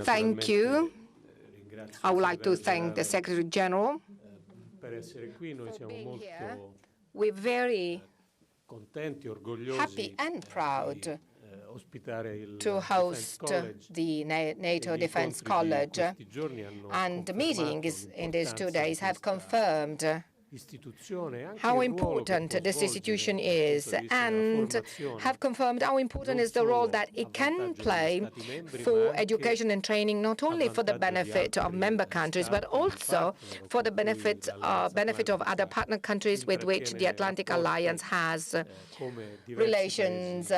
Thank you. I would like to thank the Secretary General for being here. We're very happy and proud to host the NATO Defense College, and the meetings in these 2 days have confirmed how important this institution is, and have confirmed how important is the role that it can play for education and training, not only for the benefit of member countries, but also for the benefit of other partner countries with which the Atlantic Alliance has relations,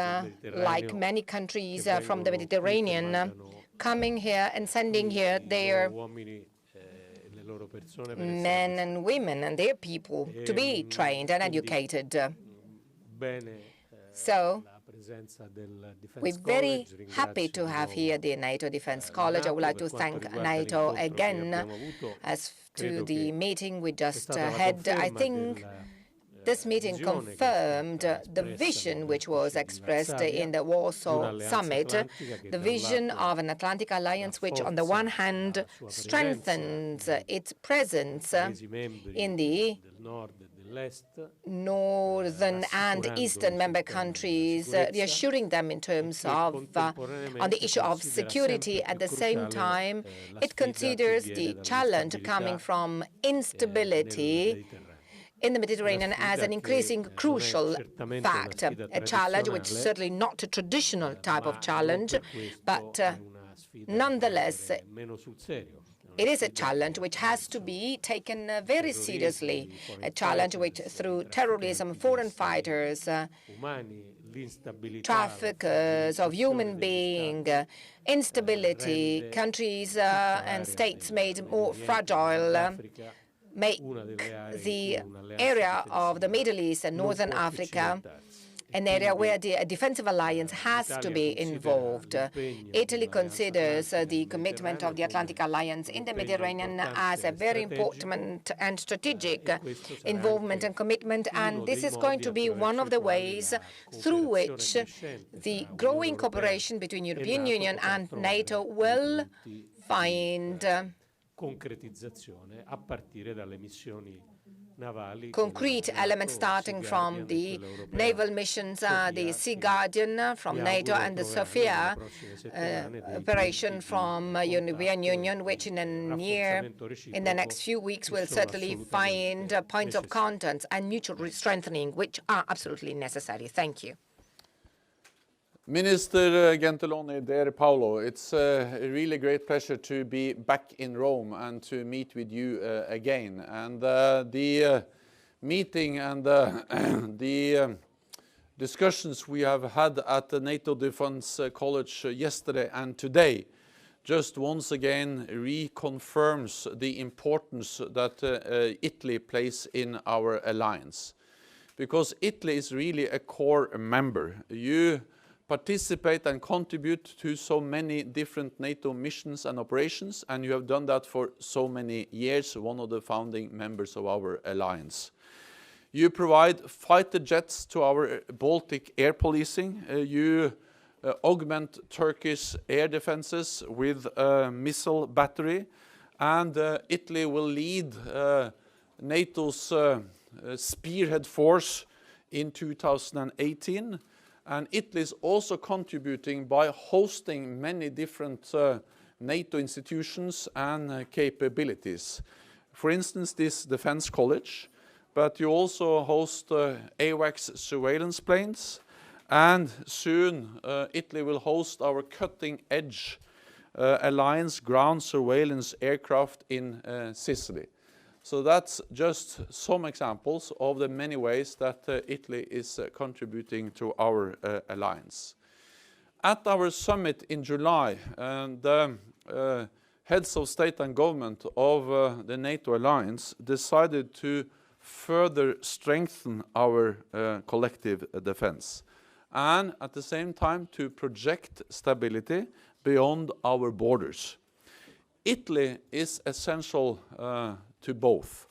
like many countries from the Mediterranean, coming here and sending here their men and women and their people to be trained and educated. So we're very happy to have here the NATO Defense College. I would like to thank NATO again as to the meeting we just had. I think this meeting confirmed the vision which was expressed in the Warsaw Summit, the vision of an Atlantic alliance which, on the one hand, strengthens its presence in the northern and eastern member countries, reassuring them in terms of on the issue of security. At the same time, it considers the challenge coming from instability in the Mediterranean as an increasing crucial fact, a challenge which is certainly not a traditional type of challenge, but nonetheless, it is a challenge which has to be taken very seriously, a challenge which, through terrorism, foreign fighters, traffickers of human beings, instability, countries and states made more fragile, make the area of the Middle East and Northern Africa an area where the defensive alliance has to be involved. Italy considers the commitment of the Atlantic Alliance in the Mediterranean as a very important and strategic involvement and commitment, and this is going to be one of the ways through which the growing cooperation between European Union and NATO will find concrete elements, starting from the naval missions, the Sea Guardian from NATO and the Sophia operation from European Union, which in the next few weeks will certainly find points of contact and mutual strengthening, which are absolutely necessary. Thank you. Minister Gentiloni, dear Paolo, it's a really great pleasure to be back in Rome and to meet with you again. And the meeting and the discussions we have had at the NATO Defense College yesterday and today just once again reconfirms the importance that Italy plays in our alliance. Because Italy is really a core member. You participate and contribute to so many different NATO missions and operations, and you have done that for so many years, one of the founding members of our alliance. You provide fighter jets to our Baltic air policing. You augment Turkish air defenses with a missile battery, and Italy will lead NATO's spearhead force in 2018. And Italy is also contributing by hosting many different NATO institutions and capabilities. For instance, this defense college, but you also host AWACS surveillance planes, and soon Italy will host our cutting-edge alliance ground surveillance aircraft in Sicily. So that's just some examples of the many ways that Italy is contributing to our alliance. At our summit in July, the heads of state and government of the NATO alliance decided to further strengthen our collective defense, and at the same time to project stability beyond our borders. Italy is essential to both.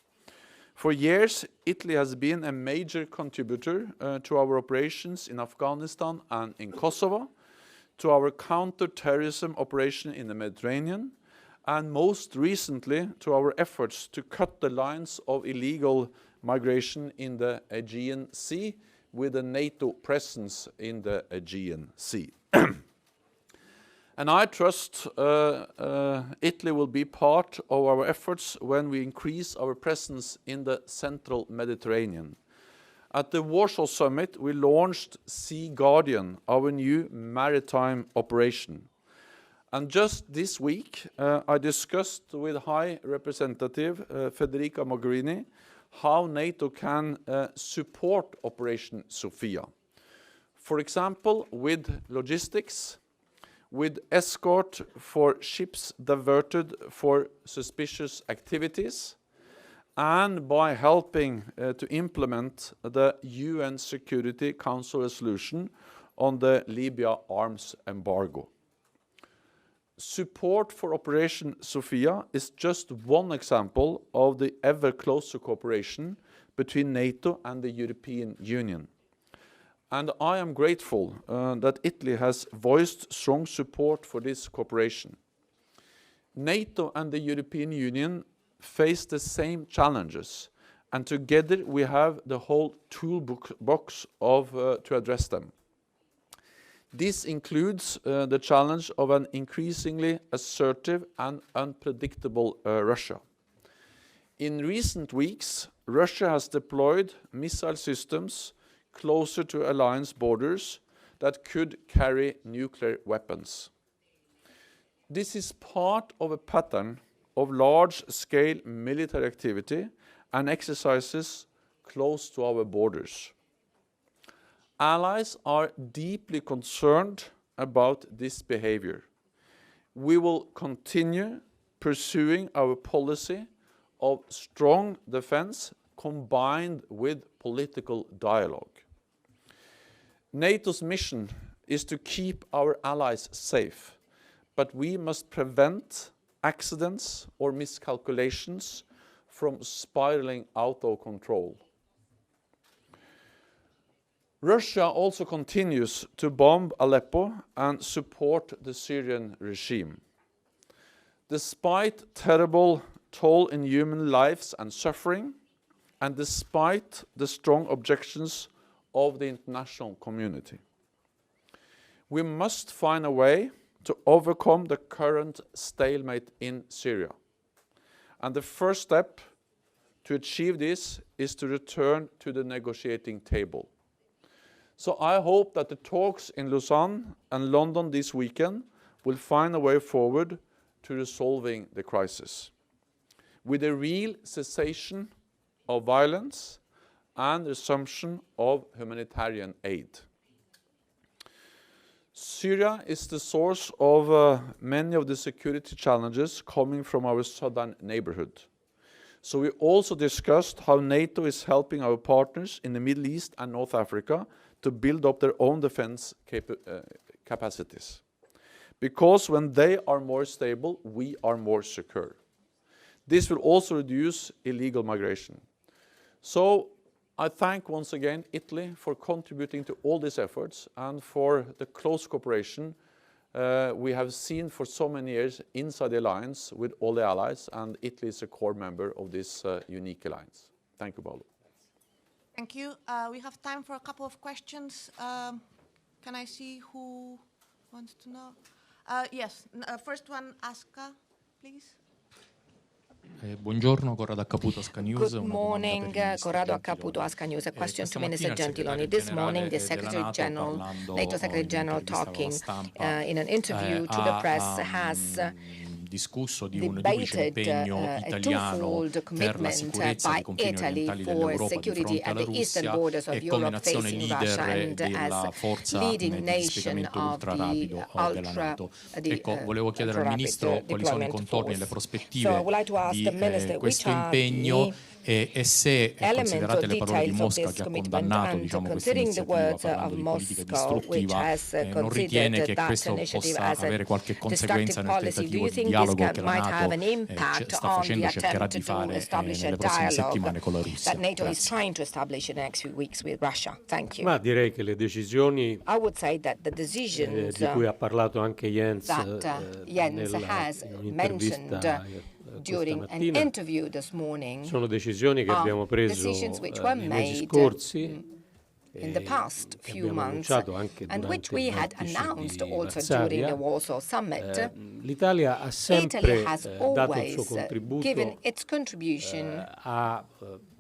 For years, Italy has been a major contributor to our operations in Afghanistan and in Kosovo. to our counter-terrorism operation in the Mediterranean, and most recently to our efforts to cut the lines of illegal migration in the Aegean Sea with a NATO presence in the Aegean Sea. And I trust Italy will be part of our efforts when we increase our presence in the central Mediterranean. At the Warsaw Summit, we launched Sea Guardian, our new maritime operation. And just this week, I discussed with High Representative Federica Mogherini how NATO can support Operation Sophia. For example, with logistics, with escort for ships diverted for suspicious activities, and by helping to implement the UN Security Council resolution on the Libya arms embargo. Support for Operation Sophia is just one example of the ever closer cooperation between NATO and the European Union. And I am grateful that Italy has voiced strong support for this cooperation. NATO and the European Union face the same challenges, and together we have the whole toolbox to address them. This includes the challenge of an increasingly assertive and unpredictable Russia. In recent weeks, Russia has deployed missile systems closer to alliance borders that could carry nuclear weapons. This is part of a pattern of large-scale military activity and exercises close to our borders. Allies are deeply concerned about this behavior. We will continue pursuing our policy of strong defense combined with political dialogue. NATO's mission is to keep our allies safe, but we must prevent accidents or miscalculations from spiraling out of control. Russia also continues to bomb Aleppo and support the Syrian regime. Despite terrible toll in human lives and suffering, and despite the strong objections of the international community, we must find a way to overcome the current stalemate in Syria. And the first step to achieve this is to return to the negotiating table. So I hope that the talks in Lausanne and London this weekend will find a way forward to resolving the crisis, with a real cessation of violence and resumption of humanitarian aid. Syria is the source of many of the security challenges coming from our southern neighborhood. So we also discussed how NATO is helping our partners in the Middle East and North Africa to build up their own defense capacities. Because when they are more stable, we are more secure. This will also reduce illegal migration. So I thank once again Italy for contributing to all these efforts and for the close cooperation we have seen for so many years inside the alliance with all the allies, and Italy is a core member of this unique alliance. Thank you, Paolo. Thank you. We have time for a couple of questions. Can I see who wants to know? Yes, first one, Aska, please. Buongiorno, Corrado Caputo, Asca News. Good morning, Corrado Caputo, Asca News. A question to Minister Gentiloni. This morning, the Secretary General, NATO Secretary General, talking in an interview to the press, has debated a twofold commitment by Italy for security at the eastern borders of Europe facing Russia and as leading nation of the ultra-rapid deployment force. So I would like to ask the Minister, which are the elements or details of this commitment, and considering the words of Moscow, which has considered that initiative as a destructive policy, do you think dialogo che la NATO sta facendo, cercherà di fare nelle prossime settimane con la Russia. that NATO is trying to establish in the next few weeks with Russia. Thank you. Ma direi che le decisioni I would say that the decisions di cui ha parlato anche Jens Jens has mentioned during an interview this morning sono decisioni che abbiamo preso decisions which were nei mesi made scorsi in the past few months, and which durante we il had vertice announced di also Varsavia. during the Warsaw Summit. L'Italia ha Italy sempre has dato il suo always contributo given its contribution a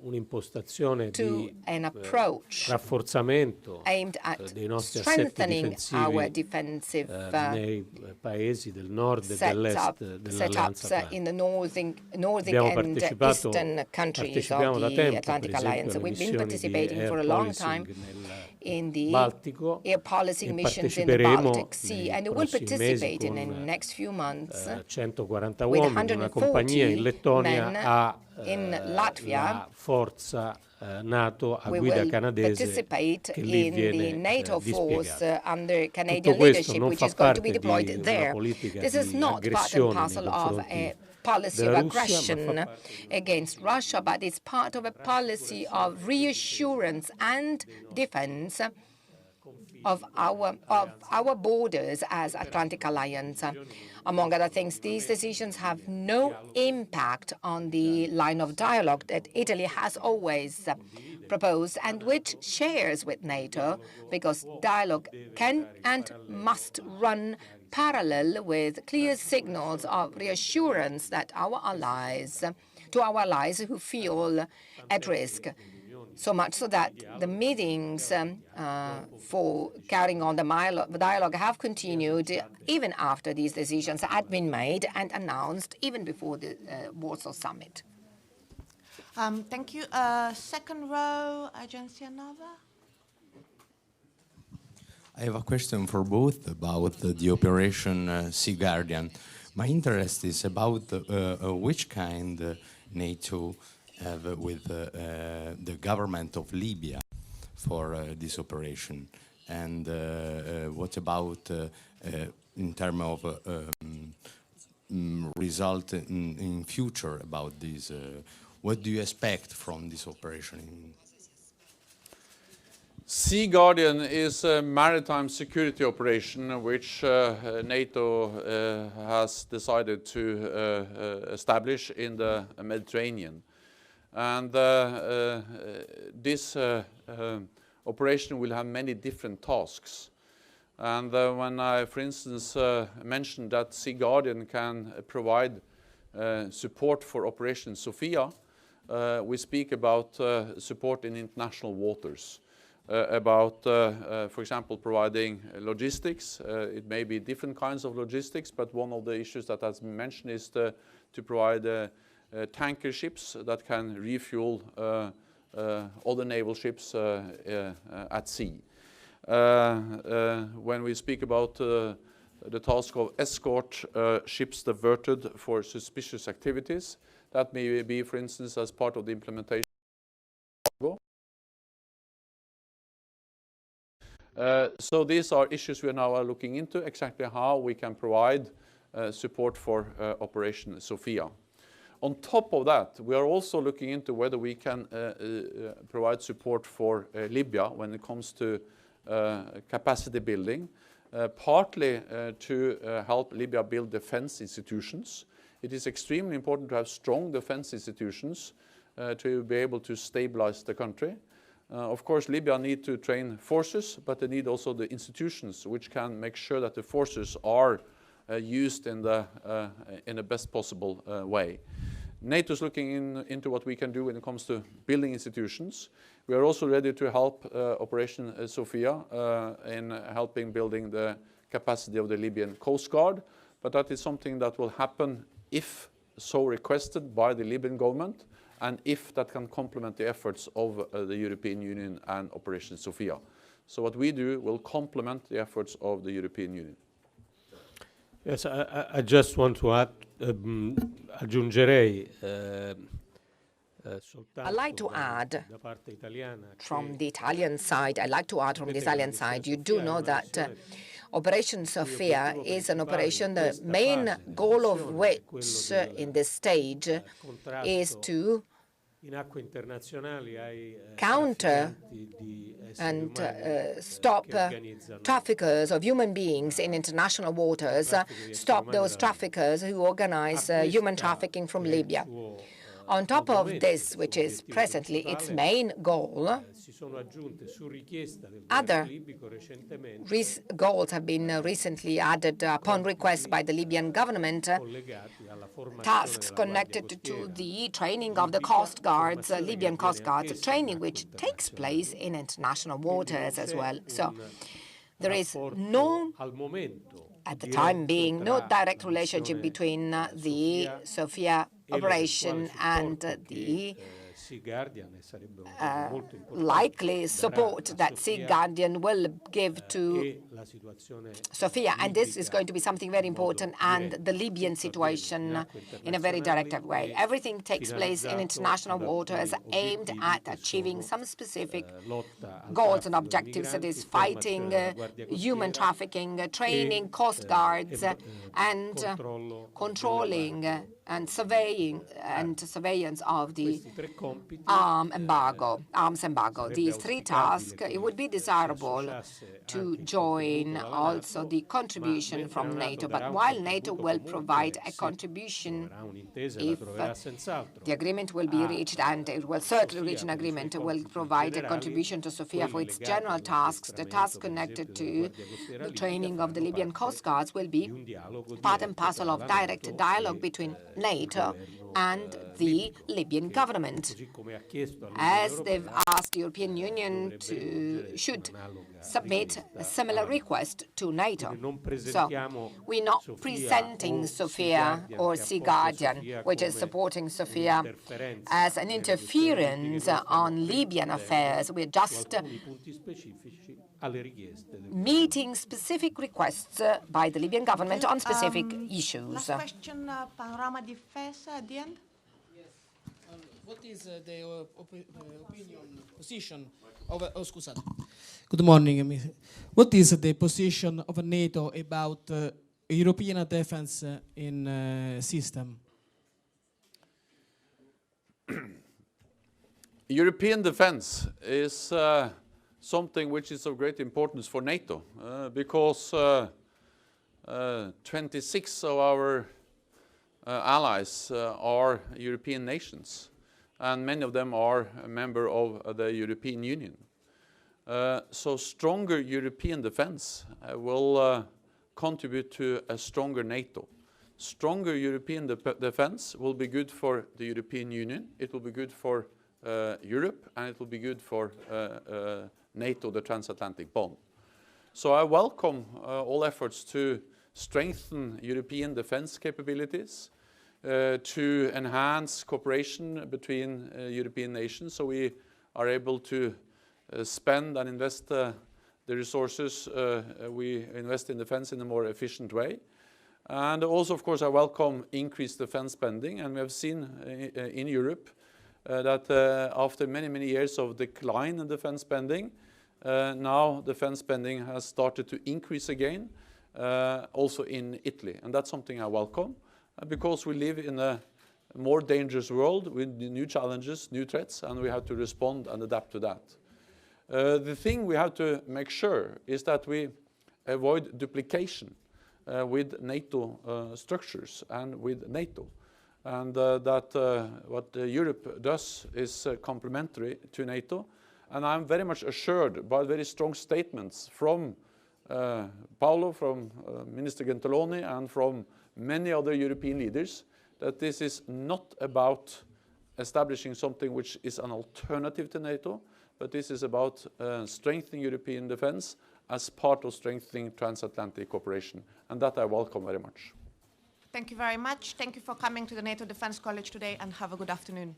un'impostazione to di an approach rafforzamento aimed at dei nostri assetti strengthening our difensivi defensive nei paesi del nord e dell'est dell'Alleanza setups in the northern Abbiamo and partecipato- eastern countries partecipiamo of da the tempo, Atlantic per esempio, Alliance. alle We've been missioni di participating for a air long policing time nel in the Baltico air policing e missions in the parteciperemo Baltic Sea, nei and we will prossimi mesi participate in con, the next few months 140 with uomini, una compagnia in 140 Lettonia men ha in Latvia. la forza NATO a We guida will canadese participate che lì in viene the NATO force dispiegata. under Tutto Canadian questo leadership, non which fa is going to be parte deployed di una there. politica This is di not part and aggressione nei parcel of confronti a policy of della Russia, ma fa aggression parte di against Russia, but it's part of a policy of reassurance and defense of our borders as Atlantic Alliance. Among other things, these decisions have no impact on the line of dialogue that Italy has always proposed and which shares with NATO, because dialogue can and must run parallel with clear signals of reassurance that to our allies who feel at risk. So much so that the meetings for carrying on the dialogue have continued even after these decisions had been made and announced even before the Warsaw Summit. Thank you. Second row, Agencia Nova. I have a question for both about the Operation Sea Guardian. My interest is about which kind NATO have with the government of Libya for this operation, and what about in terms of result in future about this? What do you expect from this operation? Sea Guardian is a maritime security operation which NATO has decided to establish in the Mediterranean. And this operation will have many different tasks. And when I, for instance, mentioned that Sea Guardian can provide support for Operation Sophia, we speak about support in international waters, about, for example, providing logistics. It may be different kinds of logistics, but one of the issues that has been mentioned is to provide tanker ships that can refuel other naval ships at sea. When we speak about the task of escort ships diverted for suspicious activities, that may be, for instance, as part of the implementation of so these are issues we are now looking into, exactly how we can provide support for Operation Sophia. On top of that, we are also looking into whether we can provide support for Libya when it comes to capacity building, partly to help Libya build defense institutions. It is extremely important to have strong defense institutions to be able to stabilize the country. Of course, Libya need to train forces, but they need also the institutions which can make sure that the forces are used in the best possible way. NATO is looking into what we can do when it comes to building institutions. We are also ready to help Operation Sophia in helping building the capacity of the Libyan Coast Guard, but that is something that will happen if so requested by the Libyan government, and if that can complement the efforts of the European Union and Operation Sophia. So what we do will complement the efforts of the European Union. Yes, I just want to add, aggiungerei I'd like to add from the Italian side, you do know that Operation Sophia is an operation, the main goal of which in this stage is to counter and stop traffickers of human beings in international waters, stop those traffickers who organize human trafficking from Libya. On top of this, which is presently its main goal, other goals have been recently added upon request by the Libyan government, tasks connected to the training of the Coast Guards, Libyan Coast Guards, training which takes place in international waters as well. So there is no, at the time being, no direct relationship between the Sophia operation and the likely support that Sea Guardian will give to Sophia. And this is going to be something very important, and the Libyan situation in a very directive way. Everything takes place in international waters aimed at achieving some specific goals and objectives, that is fighting human trafficking, training coast guards, and controlling and surveillance of the arms embargo. These three tasks, it would be desirable to join also the contribution from NATO. But while NATO will provide a contribution, if the agreement will be reached, and it will certainly reach an agreement, it will provide a contribution to Sophia for its general tasks. The tasks connected to the training of the Libyan Coast Guards will be part and parcel of direct dialogue between NATO and the Libyan government, as they've asked the European Union should submit a similar request to NATO. So we're not presenting Sophia or Sea Guardian, which is supporting Sophia, as an interference on Libyan affairs. We're just meeting specific requests by the Libyan government on specific issues. Last question, Panorama Difesa at the end. What is the position of... Good morning. What is the position of NATO about European defense in system? European defense is something which is of great importance for NATO, because 26 of our allies are European nations, and many of them are a member of the European Union. So stronger European defense will contribute to a stronger NATO. Stronger European defense will be good for the European Union, it will be good for Europe, and it will be good for NATO, the transatlantic bond. So I welcome all efforts to strengthen European defense capabilities, to enhance cooperation between European nations, so we are able to spend and invest the resources we invest in defense in a more efficient way. And also, of course, I welcome increased defense spending, and we have seen in Europe that after many, many years of decline in defense spending, now defense spending has started to increase again, also in Italy. And that's something I welcome, because we live in a more dangerous world with new challenges, new threats, and we have to respond and adapt to that. The thing we have to make sure is that we avoid duplication with NATO structures and with NATO. And that what Europe does is complementary to NATO. And I'm very much assured by very strong statements from Paolo, from Minister Gentiloni, and from many other European leaders, that this is not about establishing something which is an alternative to NATO, but this is about strengthening European defense as part of strengthening transatlantic cooperation. And that I welcome very much. Thank you very much. Thank you for coming to the NATO Defense College today, and have a good afternoon.